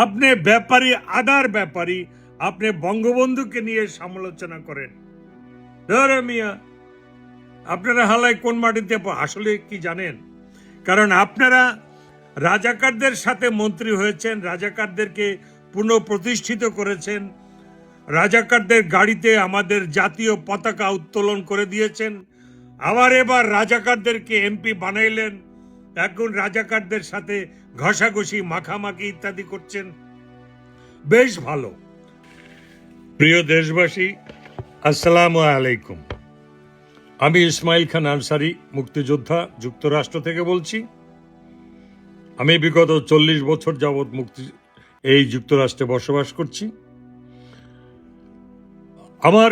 আপনি ব্যাপারী আদার ব্যাপারী, আপনি বঙ্গবন্ধুকে নিয়ে সমালোচনা করেন। ধরে মিয়া, আপনারা হালায় কোন মাটিতে আসলে কি জানেন? কারণ আপনারা রাজাকারদের সাথে মন্ত্রী হয়েছেন, রাজাকারদেরকে পুনঃপ্রতিষ্ঠিত করেছেন, রাজাকারদের গাড়িতে আমাদের জাতীয় পতাকা উত্তোলন করে দিয়েছেন, আবার এবার রাজাকারদেরকে এমপি বানাইলেন, এখন রাজাকারদের সাথে ঘষাঘষি মাখামাখি ইত্যাদি করছেন। বেশ ভালো। প্রিয় দেশবাসী, আসসালামু আলাইকুম। আমি ইসমাইল খান আনসারি, মুক্তিযোদ্ধা, যুক্তরাষ্ট্র থেকে বলছি। আমি বিগত 40 বছর যাবৎ এই যুক্তরাষ্ট্রে বসবাস করছি। আমার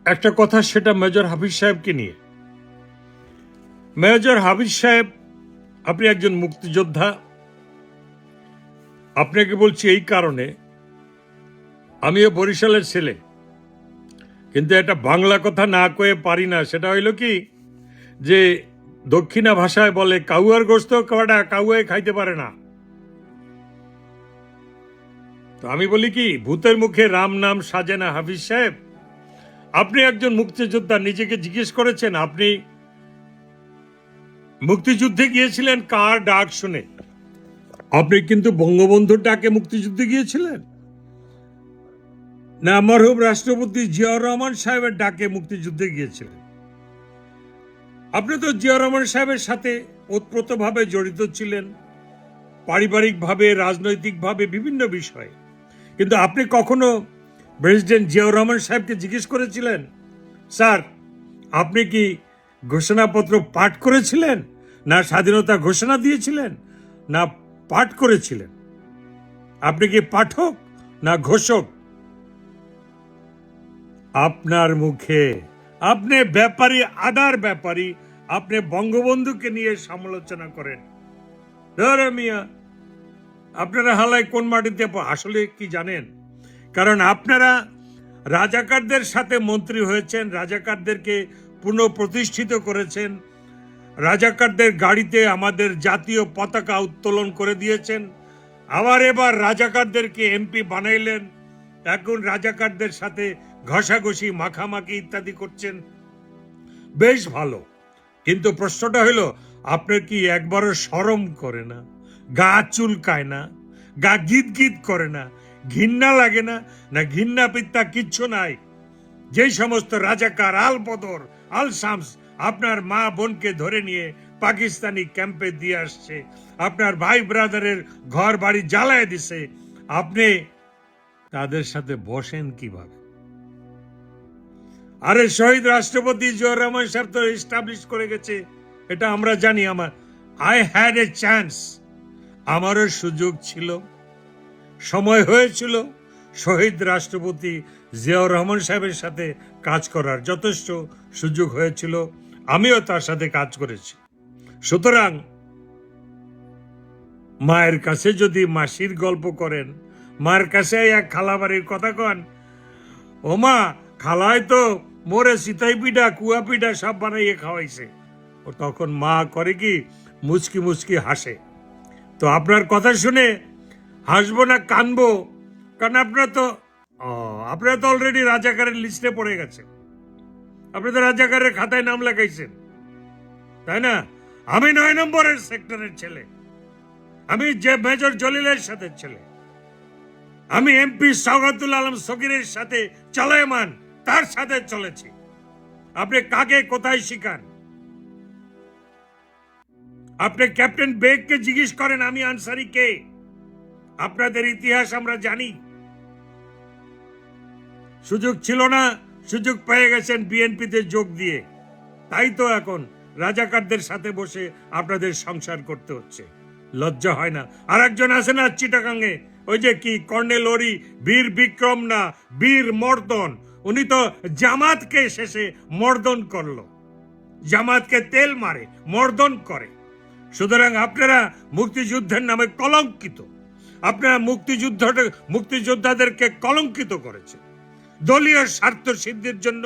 একটা কথা, সেটা মেজর হাফিজ সাহেবকে নিয়ে। মেজর হাফিজ সাহেব, আপনি একজন মুক্তিযোদ্ধা। আপনাকে বলছি এই কারণে, আমিও বরিশালের ছেলে, কিন্তু একটা বাংলা কথা না কয়ে পারি না। সেটা হইল কি, যে দক্ষিণা ভাষায় বলে কাউয়ার গোস্ত কটা কাউয়ায় খাইতে পারে না। তো আমি বলি কি, ভূতের মুখে রাম নাম সাজে না। হাফিজ সাহেব, আপনি একজন মুক্তিযোদ্ধা, নিজেকে জিজ্ঞেস করেছেন আপনি মুক্তিযুদ্ধে গিয়েছিলেন কার ডাক শুনে? আপনি কিন্তু বঙ্গবন্ধুর ডাকে মুক্তিযুদ্ধে গিয়েছিলেন, না মরহুম রাষ্ট্রপতি জিয়াউর রহমান সাহেবের ডাকে মুক্তিযুদ্ধে গিয়েছিলেন? আপনি তো জিয়াউর রহমান সাহেবের সাথে ওতপ্রোতভাবে জড়িত ছিলেন, পারিবারিকভাবে, রাজনৈতিকভাবে, বিভিন্ন বিষয়ে। কিন্তু আপনি কখনো প্রেসিডেন্ট জিয়াউর রহমান সাহেবকে জিজ্ঞেস করেছিলেন, স্যার আপনি কি ঘোষণাপত্র পাঠ করেছিলেন, না স্বাধীনতা ঘোষণা দিয়েছিলেন, না পাঠ করেছিলেন? আপনি কি পাঠক না ঘোষক? আপনার মুখে আপনি ব্যাপারী আদার ব্যাপারী, আপনি বঙ্গবন্ধুকে নিয়ে সমালোচনা করেন। ধরে মিয়া, আপনারা হালায় কোন মাটিতে আসলে কি জানেন? কারণ আপনারা রাজাকারদের সাথে মন্ত্রী হয়েছেন, রাজাকারদেরকে পুনঃপ্রতিষ্ঠিত করেছেন, রাজাকারদের গাড়িতে আমাদের জাতীয় পতাকা উত্তোলন করে দিয়েছেন, আবার এবার রাজাকারদেরকে এমপি বানাইলেন, এখন রাজাকারদের সাথে ঘষাঘষি মাখামাখি ইত্যাদি করছেন। বেশ ভালো। কিন্তু প্রশ্নটা হইল, আপনার কি একবারও শরম করে না? গা চুলকায় না? গা গীত গীত করে না? ঘৃণা লাগে না? না ঘৃণা পিত্তা কিচ্ছু নাই? যেই সমস্ত রাজাকার আল বদর, আল শামস আপনার মা বোনকে ধরে নিয়ে পাকিস্তানি ক্যাম্পে দিয়ে আসছে, আপনার ভাই ব্রাদারের ঘর বাড়ি জ্বালায় দিছে, আপনি তাদের সাথে বসেন কিভাবে? আরে শহীদ রাষ্ট্রপতি জিয়াউর রহমান সাহেব তো এস্টাবলিশ করে গেছে, এটা আমরা জানি। আই হ্যাড এ চান্স, আমারও সুযোগ ছিল, সময় হয়েছিল শহীদ রাষ্ট্রপতি জিয়াউর রহমান সাহেবের সাথে কাজ করার, যথেষ্ট সুযোগ হয়েছিল, আমিও তার সাথে কাজ করেছি। সুতরাং মায়ের কাছে যদি মাসির গল্প করেন, মায়ের কাছে এক খালাবাড়ির কথা কন, ও মা খালায় তো মোরে সিতাই পিঠা কুয়া পিঠা সব বানাইয়ে খাওয়াইছে, ও তখন মা করে কি, মুচকি মুচকি হাসে। তো আপনার কথা শুনে হাসবো না কানবো? কারণ আপনারা তো অলরেডি রাজাকারের লিস্টে পড়ে গেছে, আপনি তো রাজাকারের খাতায় নাম লেখাইছেন, তাই না? আমি 9 নম্বরের সেক্টরের ছেলে, আমি যে মেজর জলিলের সাথে ছেলে, আমি এমপি সওগাতুল আলম সগিরের সাথে চলায়মান, তার সাথে চলেছি। আপনি কাকে কোথায় শিখান? আপনি ক্যাপ্টেন বেগকে জিজ্ঞেস করেন আমি আনসারি কে। আপনাদের ইতিহাস আমরা জানি। সুযোগ ছিল না, সুযোগ পেয়ে গেছেন বিএনপিতে যোগ দিয়ে, তাই তো এখন রাজাকারদের সাথে বসে আপনাদের সংসার করতে হচ্ছে। লজ্জা হয় না? আর একজন আছে না চিটাগাঙ্গে, ওই যে কি কর্নেল ওরি, বীর বিক্রম না বীর মর্দন, উনি তো জামাতকে শেষে মর্দন করলো, জামাতকে তেল মারে, মর্দন করে। সুতরাং আপনারা মুক্তিযুদ্ধের নামে কলঙ্কিত, আপনারা মুক্তিযোদ্ধাদেরকে কলঙ্কিত করেছেন, দলীয় স্বার্থ সিদ্ধির জন্য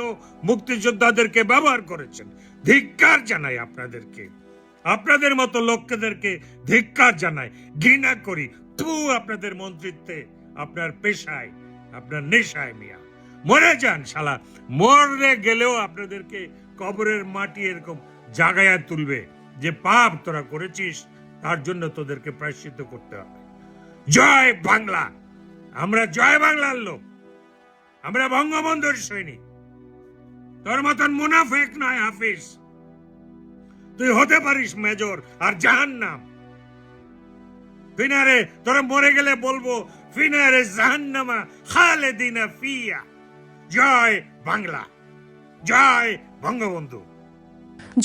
মুক্তিযোদ্ধাদেরকে ব্যবহার করেছেন। ধিক্কার জানাই আপনাদেরকে, আপনাদের মতো লোকদেরকে ধিক্কার জানাই, ঘৃণা করি, থু আপনাদের মন্ত্রিত্বে, আপনার পেশায়, আপনার নেশায় মিয়া। মরে যান শালা, মরে গেলেও আপনাদেরকে কবরের মাটি এরকম জাগায়া তুলবে যে পাপ তোরা করেছিস, তার জন্য তোদেরকে প্রায়শ্চিত্ত করতে হবে। জয় বাংলা। আমরা জয় বাংলার লোক, আমরা বঙ্গবন্ধুর সৈনিক। তোর মতন মুনাফেক নয় হাফিজ, তুই হতে পারিস মেজর আর জাহান্নাম। ফিনারে তোরা মরে গেলে বলবো ফিনারে জাহান্নামা খালেদিনা ফিয়া। জয় বাংলা, জয় বঙ্গবন্ধু।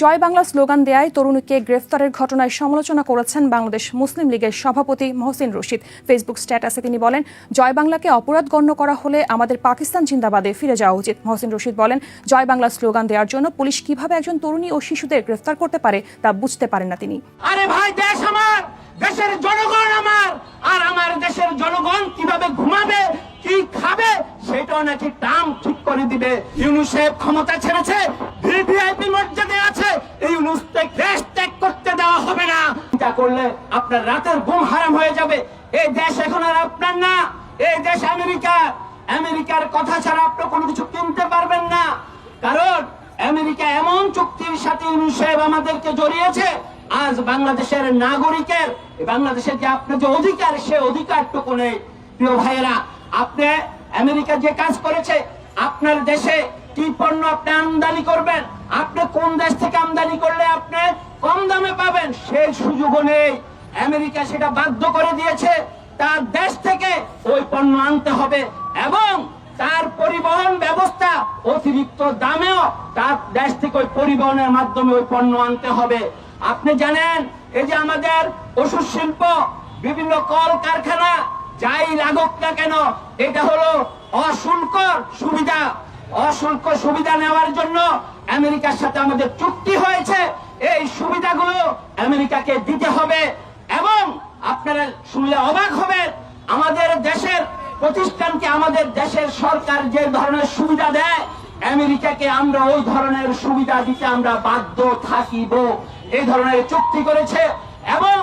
জয় বাংলা স্লোগান দেয়ায় তরুণীকে গ্রেফতারের ঘটনায় সমালোচনা করেছেন বাংলাদেশ মুসলিম লীগের সভাপতি মহসিন রশিদ। ফেসবুক স্ট্যাটাসে তিনি বলেন, জয় বাংলাকে অপরাধ গণ্য করা হলে আমাদের পাকিস্তান জিন্দাবাদে ফিরে যাওয়া উচিত। মহসিন রশিদ বলেন, জয় বাংলা স্লোগান দেওয়ার জন্য পুলিশ কিভাবে একজন তরুণী ও শিশুদের গ্রেফতার করতে পারে তা বুঝতে পারেন না তিনি। আরে ভাই, দেশ আমার, দেশের জনগণ আমার, আর আমার দেশের জনগণ কিভাবে ঘুমাবে, কি খাবে, সেটাও নাকি টার্ম ঠিক করে দিবে। ইউনূস সাহেব ক্ষমতা ছেড়েছে, ভিভিআইপি মর্যাদায় আছে, এই ইউনূস দেশ ত্যাগ করতে দেওয়া হবে না। এটা করলে আপনার রাতের ঘুম হারাম হয়ে যাবে। এই দেশ এখন আর আপনার না, এই দেশ আমেরিকা। আমেরিকার কথা ছাড়া আপনি কোনো কিছু কিনতে পারবেন না, কারণ আমেরিকা এমন চুক্তির সাথে ইউনূস সাহেব আমাদেরকে জড়িয়েছে, আজ বাংলাদেশের নাগরিকের, বাংলাদেশের যে আপনার যে অধিকার, সে অধিকারটুকু নেই। প্রিয় ভাইয়েরা, আপনি আমেরিকা যে কাজ করেছে, আপনার দেশে কি পণ্য আপনি আমদানি করবেন, আপনি কোন দেশ থেকে আমদানি করলে আপনি কম দামে পাবেন, সেই সুযোগও নেই। আমেরিকা সেটা বাধ্য করে দিয়েছে, তার দেশ থেকে ওই পণ্য আনতে হবে, এবং তার পরিবহন ব্যবস্থা অতিরিক্ত দামেও তার দেশ থেকে ওই পরিবহনের মাধ্যমে ওই পণ্য আনতে হবে। আপনি জানেন, এই যে আমাদের ওষুধ শিল্প, বিভিন্ন কল কারখানা যাই লাগুক না কেন, এটা হলো অশুল্ক সুবিধা। অশুল্ক সুবিধা নেওয়ার জন্য আমেরিকার সাথে আমাদের চুক্তি হয়েছে, এই সুবিধাগুলো আমেরিকাকে দিতে হবে। এবং আপনারা শুনলে অবাক হবেন, আমাদের দেশের প্রতিষ্ঠানকে আমাদের দেশের সরকার যে ধরনের সুবিধা দেয়, আমেরিকাকে আমরা ওই ধরনের সুবিধা দিতে আমরা বাধ্য থাকিব। এই ধরনের চুক্তি করেছে। এবং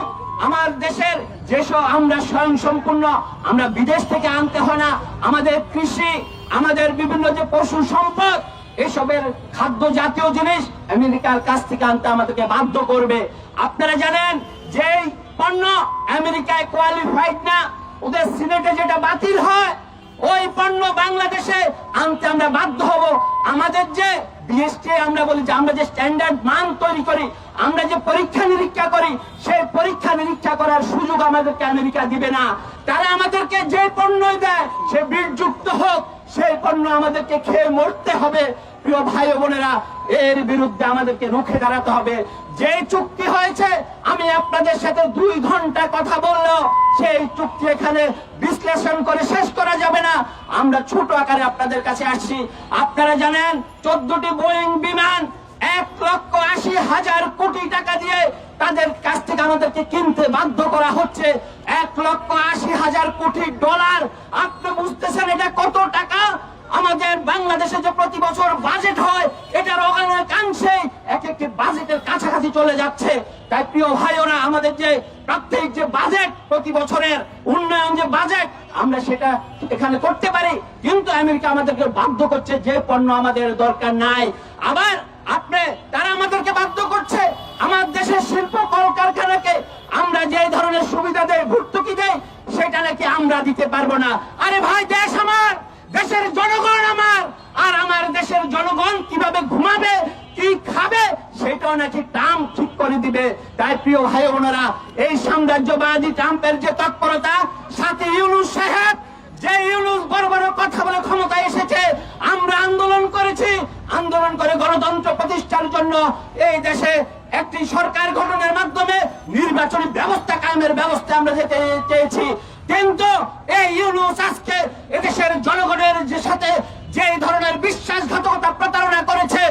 আমার দেশের যেসব আমরা স্বয়ং সম্পূর্ণ, আমরা বিদেশ থেকে আনতে হয় না, আমাদের কৃষি, আমাদের বিভিন্ন যে পশু সম্পদ, এসবের খাদ্য জাতীয় জিনিস আমেরিকার কাছ থেকে আনতে আমাদেরকে বাধ্য করবে। আপনারা জানেন, যে পণ্য আমেরিকায় কোয়ালিফাইড না, ওদের সিনেটে যেটা বাতিল হয়, ওই পণ্য বাংলাদেশে আনতে আমরা বাধ্য হব। আমাদের যে বিএসটি আমরা বলি যে আমরা যে স্ট্যান্ডার্ড মান তৈরি করি, আমরা যে পরীক্ষা নিরীক্ষা করি, সেই পরীক্ষা নিরীক্ষা করার সুযোগ আমাদেরকে আমেরিকা দিবে না। তারা আমাদেরকে যে পণ্যই দেয়, সে বিলযুক্ত হোক, সেই পণ্য আমাদেরকে খেয়ে মরতে হবে। প্রিয় ভাই ও বোনেরা, এর বিরুদ্ধে আমাদেরকে রুখে দাঁড়াতে হবে। যে চুক্তি হয়েছে, আমি আপনাদের সাথে 2 ঘন্টা কথা বললেও সেই চুক্তি এখানে বিশ্লেষণ করে শেষ করা যাবে না। আমরা ছোট আকারে আপনাদের কাছে আসছি। আপনারা জানেন, 14টি বোয়িং বিমান 1,80,000 কোটি টাকা দিয়ে তাদের কাছ থেকে আমাদেরকে কিনতে বাধ্য করা হচ্ছে। 1,80,000 কোটি ডলার। আপনি বুঝতেছেন এটা কত টাকা? আমাদের বাংলাদেশে যে প্রতি বছর বাজেট হয়, এটার অনেকাংশে এক একটি বাজেটের কাছাকাছি চলে যাচ্ছে। তাই প্রিয় ভাইওরা, আমাদের যে প্রত্যেক যে বাজেট, প্রতি বছরের উন্নয়ন যে বাজেট, আমরা সেটা এখানে করতে পারি, কিন্তু আমেরিকা আমাদেরকে বাধ্য করছে যে পণ্য আমাদের দরকার নাই। আবার তারা আমাদেরকে বাধ্য করছে আমার দেশের শিল্প কলকারখানাকে আমরা যে ধরনের সুবিধা দেয়, ভর্তুকি দেয়, সেটা নাকি আমরা দিতে পারবো না। আরে ভাই, দেশ আমার, দেশের জনগণ আমার, আর আমার দেশের জনগণ কিভাবে ঘুমাবে, কি খাবে, সেটাও নাকি ট্রাম্প ঠিক করে দিবে। তাই প্রিয় ভাই বোনেরা, এই সাম্রাজ্যবাদী ট্রাম্পের যে তৎপরতা, সাথে ইউনূস সাহেব, যে ইউনূস বড় বড় কথা বলে ক্ষমতায় এসেছে, আমরা আন্দোলন করেছি, আন্দোলন করে গণতন্ত্র প্রতিষ্ঠার জন্য এই দেশে একটি সরকার গঠনের মাধ্যমে নির্বাচনী ব্যবস্থা কায়েমের ব্যবস্থা আমরা যেতে চেয়েছি। কিন্তু এই ইউনূস আজকে এদেশের জনগণের যে সাথে যে ধরনের বিশ্বাসঘাতকতা প্রতারণা করেছে,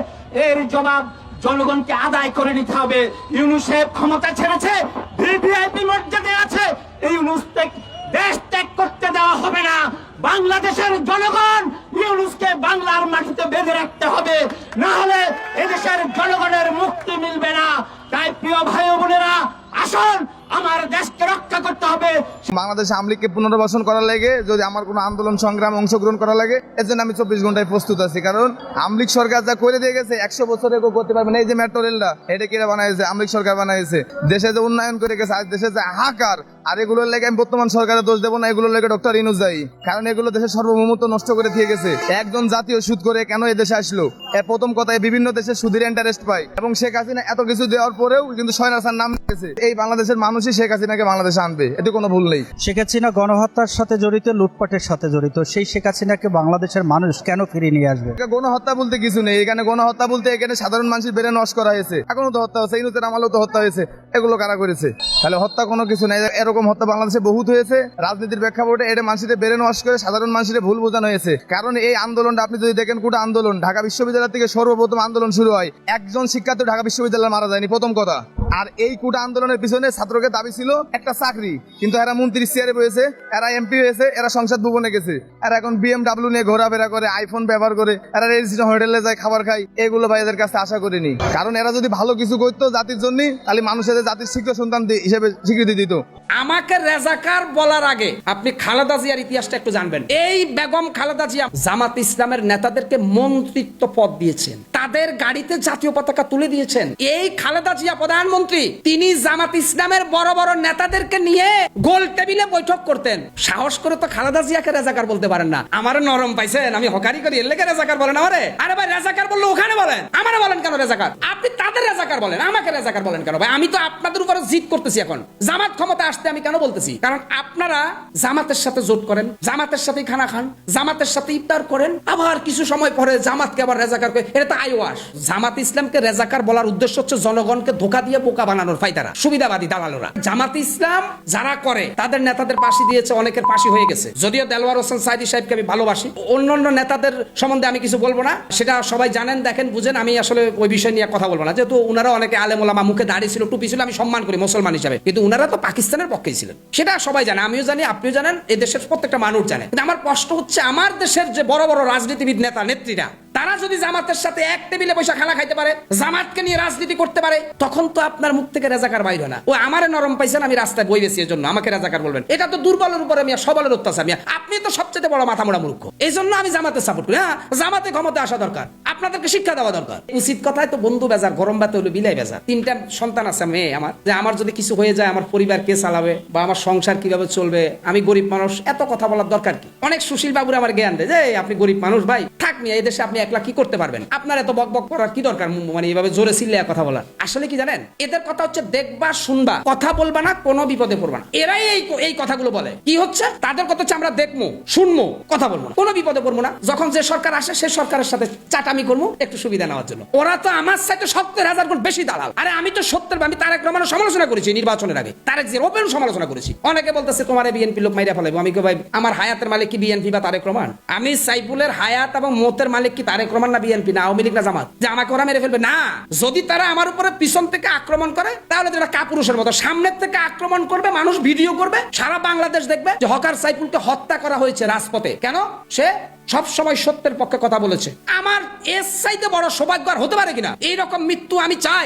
এর জবাব জনগণকে আদায় করে নিতে হবে। ইউনূস সাহেব ক্ষমতা ছেড়েছে, ভিভিআইপি মর্যাদায় আছে, এই ইউনূস দেশ ত্যাগ করতে দেওয়া হবে না। বাংলাদেশের জনগণ ইউনূসকে বাংলার মাটিতে বেঁধে রাখতে হবে, না হলে এদেশের জনগণের মুক্তি মিলবে না। তাই প্রিয় ভাই ও বোনেরা, আসুন আমার দেশকে রক্ষা করতে হবে। বাংলাদেশে আওয়ামী লীগকে পুনর্বাসন করার লাগে যদি আমার কোনো আন্দোলন সংগ্রাম অংশগ্রহণ করা লাগে এর জন্য আমি 24 ঘন্টায় প্রস্তুত আছি। কারণ আওয়ামী লীগ সরকার যা করে দিয়ে গেছে 100 বছরে কেউ করতে পারবে না। এই যে মেট্রো রেলটা এটা কিরা বানাইছে? আওয়ামী লীগ সরকার বানাইছে। দেশে যে উন্নয়ন করে গেছে, আজ দেশে যে হাহাকার, আর এগুলোর লেগে আমি বর্তমান সরকারের দোষ দেবো না, এগুলোর লেগে ডক্টর ইউনূস দায়ী। কারণ এগুলো দেশের সার্বভৌমত্ব নষ্ট করে দিয়ে গেছে। একজন জাতীয় সুদ করে কেন এই দেশে আসলো? প্রথম কথায় বিভিন্ন দেশে সুদের ইন্টারেস্ট পায় এবং শেখ হাসিনা এত কিছু দেওয়ার পরেও কিন্তু সয়নাসার নাম দিয়েছে। এই বাংলাদেশের মানুষই শেখ হাসিনাকে বাংলাদেশে আনবে, এতে কোনো ভুল নেই। শেখ হাসিনা গণহত্যার সাথে জড়িত, লুটপাটের সাথে জড়িত। সেই শেখ হাসিনাকে বাংলাদেশের মানুষ কেন ফিরিয়ে নিয়ে আসবে? গণহত্যা বলতে কিছু নেই এখানে। গণহত্যা বলতে এখানে সাধারণ মানুষের ব্রেন ওয়াশ করা হয়েছে। এখনো তো হত্যা হচ্ছে, ইউনূসের আমলেও তো হত্যা হয়েছে। এগুলো কারা করেছে? তাহলে হত্যা কোনো কিছু নেই। এরকম হত্যা বাংলাদেশে বহুত হয়েছে। রাজনীতির প্রেক্ষাপটে এটা মানুষের ব্রেন ওয়াশ করে সাধারণ মানুষের ভুল বোঝানো হয়েছে। কারণ এই আন্দোলনটা আপনি যদি দেখেন, কোটা আন্দোলন ঢাকা বিশ্ববিদ্যালয় থেকে সর্বপ্রথম আন্দোলন শুরু হয়। একজন শিক্ষার্থী ঢাকা বিশ্ববিদ্যালয়ে মারা যায়নি, প্রথম কথা। আর এই কোটা আন্দোলনের পিছনে ছাত্রদের দাবি ছিল একটা চাকরি, কিন্তু এরা মন্ত্রী চেয়ারে বসেছে, এরা এমপি হয়েছে, এরা সংসদ ভবনে গেছে, এরা এখন BMW নিয়ে ঘোরাফেরা করে, আইফোন ব্যবহার করে, এরা রেজিস্ট্রেশন হোটেলে যায় খাবার খায়। এগুলো ভাই এদের কাছে আশা করিনি। কারণ এরা যদি ভালো কিছু করতো জাতির জন্য, তাহলে মানুষের জাতির শিক্ষা সন্তান হিসেবে স্বীকৃতি দিত। আমাকে রেজাকার বলার আগে আপনি খালেদা জিয়ার ইতিহাসটা একটু জানবেন। এই বেগম খালেদা জিয়া জামাত ইসলামের নেতাদেরকে মন্ত্রিত্ব পদ দিয়েছেন, তাদের গাড়িতে জাতীয় পতাকা তুলে দিয়েছেন। এই খালেদা জিয়া প্রধানমন্ত্রী, তিনি জামাত ইসলামের বড় বড় নেতাদেরকে নিয়ে গোল টেবিলে বৈঠক করতেন। সাহস করে তো খালেদা জিয়াকে রেজাকার বলতে পারেন না। আমার নরম পাইছেন, আমি হকারি করি, এর লেগে রেজাকার বলেন আমারে? আরে ভাই, রেজাকার বললে ওখানে বলেন, আমারে বলেন কেন রেজাকার? আপনি তাদের রেজাকার বলেন, আমাকে রেজাকার বলেন কেন? ভাই, আমি তো আপনাদের উপরে জিদ করতেছি। এখন জামাত ক্ষমতা আসতে আমি কেন বলতেছি? কারণ আপনারা জামাতের সাথে জোট করেন, জামাতের সাথে খানা খান, জামাতের সাথে ইফতার করেন, আবার কিছু সময় পরে জামাতকে আবার রেজাকার করে। এটা তো আইওয়াস। জামাত ইসলামকে রেজাকার বলার উদ্দেশ্য হচ্ছে জনগণকে ধোঁকা দিয়ে বোকা বানানোর ফায়দারা, সুবিধাবাদী দালালরা। জামাত ইসলাম যারা করে তাদের নেতাদের ফাঁসি দিয়েছে, অনেকের ফাঁসি হয়ে গেছে। যদিও দেলওয়ার হোসেন সাইদি সাহেবকে আমি ভালোবাসি, অন্যান্য নেতাদের সম্বন্ধে আমি কিছু বলবো না, সেটা সবাই জানেন, দেখেন, বুঝেন। আমি আসলে ওই বিষয় নিয়ে কথা বলবো না, যেহেতু উনারা অনেকে আলেম ওলামা, মুখে দাড়ি ছিল, টুপি ছিল, আমি সম্মান করি মুসলমান হিসাবে, কিন্তু উনারা তো পাকিস্তানের পক্ষেই ছিলেন, সেটা সবাই জানে, আমিও জানি, আপনিও জানেন, এই দেশের প্রত্যেকটা মানুষ জানে। কিন্তু আমার প্রশ্ন হচ্ছে, আমার দেশের যে বড় বড় রাজনীতিবিদ নেতা নেত্রীরা, তারা যদি জামাতের সাথে এক টেবিলে বসে খানা খাইতে পারে, জামাতকে নিয়ে রাজনীতি করতে পারে, তখন তো আপনার মুখ থেকে রেজাকার বাইর হয় না। ও আমারে নরম পাইছেন, আমি রাস্তায় বই বেশি, এর জন্য আমাকে রেজাকার বলবেন? এটা তো দুর্বলের উপরে মিয়া সবলের অত্যাচার মিয়া। আপনি তো সবচেয়ে বড় মাথা মোড়া মূর্খ। এই জন্য আমি জামাতে সাপোর্ট করি। হ্যাঁ, জামাতে ক্ষমতা আসা দরকার, আপনাদেরকে শিক্ষা দেওয়া দরকার। উচিত কথায় তো বন্ধু বেজার, গরম বাতে হলো বিলাই বেজার। 3টা সন্তান আছে মেয়ে আমার, যে আমার যদি কিছু হয়ে যায় আমার পরিবার কে চালাবে বা আমার সংসার কিভাবে চলবে, আমি গরিব মানুষ, এত কথা বলার দরকার কি? অনেক সুশীল বাবুরা আমার জ্ঞান দেয় যে আপনি গরিব মানুষ, ভাই থাক মিয়া, এই দেশে আপনি একলা কি করতে পারবেন? আপনার এত বক বক করার কি দরকার? মানে এইভাবে জোরে চিল্লায়া কথা বলার। আসলে কি জানেন, এদের কথা হচ্ছে দেখবা, শুনবা, কথা বলবা না, কোনো বিপদে পড়বা না। এরাই এই কথাগুলো বলে। কি হচ্ছে তাদের কথা হচ্ছে, আমরা দেখবো, শুনবো, কথা বলবো না, কোনো বিপদে পড়বো না। যখন যে সরকার আসে সে সরকারের সাথে চাটামি করবো একটু সুবিধা নেওয়ার জন্য। ওরা তো আমার সাথে 70,000 গুণ বেশি দালাল। আরে আমি তো আমি তারেক রহমানের সমালোচনা করেছি নির্বাচনের আগে, তারেক জিয়ার ওপেন সমালোচনা করেছি। অনেকে বলতেছে তোমার বিএনপি লোক মাইরা ফেলাইবো। আমি ভাই, আমার হায়াতের মালিক কি বিএনপি বা তারেক রহমান? আমি সাইফুলের হায়াত এবং মতের মালিক কি তারেক রহমান না বিএনপি না আওয়ামী লীগ না জামাত? যে আমাকে ওরা মেরে ফেলবে না। যদি তারা আমার উপরে পিছন থেকে আক্রমণ করে, তাহলে যেটা কাপুরুষের মতো সামনের থেকে আক্রমণ করবে, মানুষ ভিডিও করবে, সারা বাংলাদেশ দেখবে যে হকার সাইফুলকে হত্যা করা হয়েছে রাজপথে। কেন? সে সব সময় সত্যের পক্ষে কথা বলেছে। আমার এর চাইতে বড় সৌভাগ্য আর হতে পারে কিনা? এইরকম মৃত্যু আমি চাই।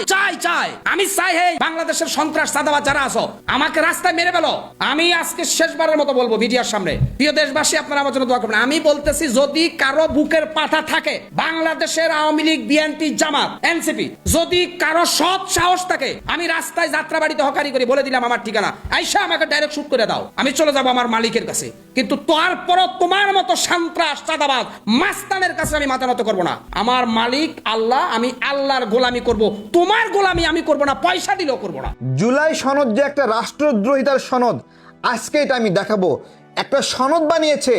আমি চাই, হে বাংলাদেশের সন্ত্রাস সাদাবাদ যারা আছো, আমাকে রাস্তায় মেরে ফেলো। আমি আজকে শেষবারের মতো বলবো মিডিয়ার সামনে, প্রিয় দেশবাসী, আপনারা আমার জন্য দোয়া করবেন। আমি বলতেছি, যদি কারো বুকের পাঠা থাকে, বাংলাদেশের আওয়ামী লীগ, বিএনপি, জামাত, এনসিপি, যদি কারো সৎ সাহস থাকে, আমি রাস্তায় যাত্রাবাড়িতে হকারি করে বলে দিলাম আমার ঠিকানা, আইসা আমাকে ডাইরেক্ট শুট করে দাও, আমি চলে যাবো আমার মালিকের কাছে। কিন্তু তারপরও তোমার মতো সন্ত্রাস চাঁদাবাজ মাস্তানের কাছে আমি মাথা নত করবো না। আমার মালিক আল্লাহ, আমি আল্লাহর গোলামি করব, তোমার গোলামি আমি করব না, পয়সা দিলেও করব না। জুলাই সনদ যে একটা রাষ্ট্রদ্রোহিতার সনদ, আজকে এটা আমি দেখাবো। একটা সনদ বানিয়েছে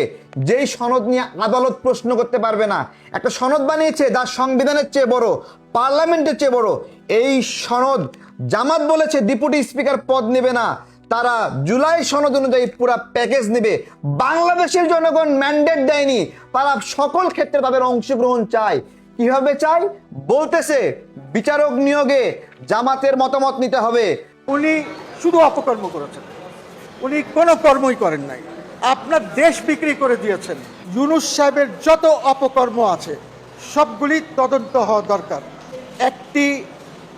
যেই সনদ নিয়ে আদালত প্রশ্ন করতে পারবে না। একটা সনদ বানিয়েছে যা সংবিধানের চেয়ে বড়, পার্লামেন্টের চেয়ে বড়। এই সনদ জামাত বলেছে ডেপুটি স্পিকার পদ নেবে না, তারা জুলাই সনদ অনুযায়ী পুরা প্যাকেজ নেবে। বাংলাদেশের জনগণ ম্যান্ডেট দেয়নি, তারা সকল ক্ষেত্রে তাদের অংশগ্রহণ চায়। কিভাবে চাই? বলতেছে বিচারক নিয়োগে জামাতের মতামত নিতে হবে। উনি শুধু অপকর্ম করেছেন, উনি কোনো কর্মই করেন নাই। আপনার দেশ বিক্রি করে দিয়েছেন। ইউনূস সাহেবের যত অপকর্ম আছে সবগুলি তদন্ত হওয়া দরকার। একটি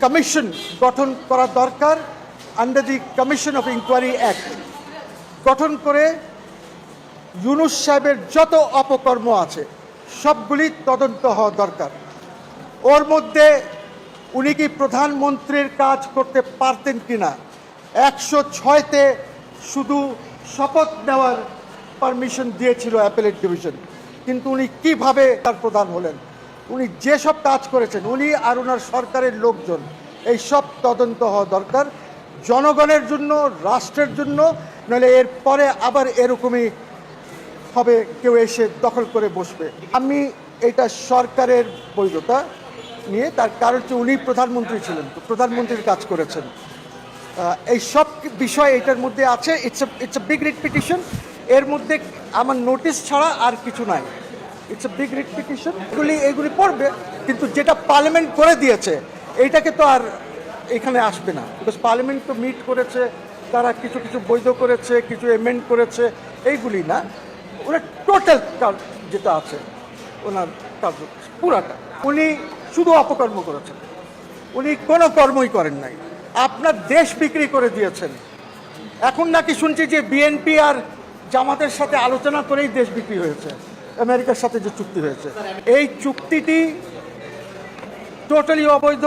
কমিশন গঠন করা দরকার। Under the commission of inquiry act গঠন করে ইউনূস সাহেবের যত অপকর্ম আছে সবগুলি তদন্ত হওয়া দরকার। ওর মধ্যে উনি কি প্রধানমন্ত্রীর কাজ করতে পারতেন কিনা, 106তে শুধু শপথ নেওয়ার পারমিশন দিয়েছিল অ্যাপেলেট ডিভিশন, কিন্তু উনি কিভাবে তার প্রধান হলেন? উনি যেসব কাজ করেছেন উনি আর ওনার সরকারের লোকজন, এই সব তদন্ত হওয়া দরকার জনগণের জন্য, রাষ্ট্রের জন্য। নইলে এর পরে আবার এরকমই হবে, কেউ এসে দখল করে বসবে। আমি এটা সরকারের বৈধতা নিয়ে, তার কারণ হচ্ছে উনি প্রধানমন্ত্রী ছিলেন, তো প্রধানমন্ত্রীর কাজ করেছেন। এই সব বিষয় এটার মধ্যে আছে। It's a big writ petition. এর মধ্যে আমার নোটিশ ছাড়া আর কিছু নাই। It's a big writ petition. এগুলি পড়বে, কিন্তু যেটা পার্লামেন্ট করে দিয়েছে এইটাকে তো আর এখানে আসবে না, বিকজ পার্লামেন্ট তো মিট করেছে, তারা কিছু কিছু বৈধ করেছে, কিছু এমেন্ড করেছে, এইগুলি না। ওনার টোটাল যেটা আছে ওনার কার্য পুরাটা, উনি শুধু অপকর্ম করেছেন, উনি কোনো কর্মই করেন নাই। আপনার দেশ বিক্রি করে দিয়েছেন। এখন নাকি শুনছি যে বিএনপি আর জামাতের সাথে আলোচনা করেই দেশ বিক্রি হয়েছে, আমেরিকার সাথে যে চুক্তি হয়েছে, এই চুক্তিটি টোটালি অবৈধ।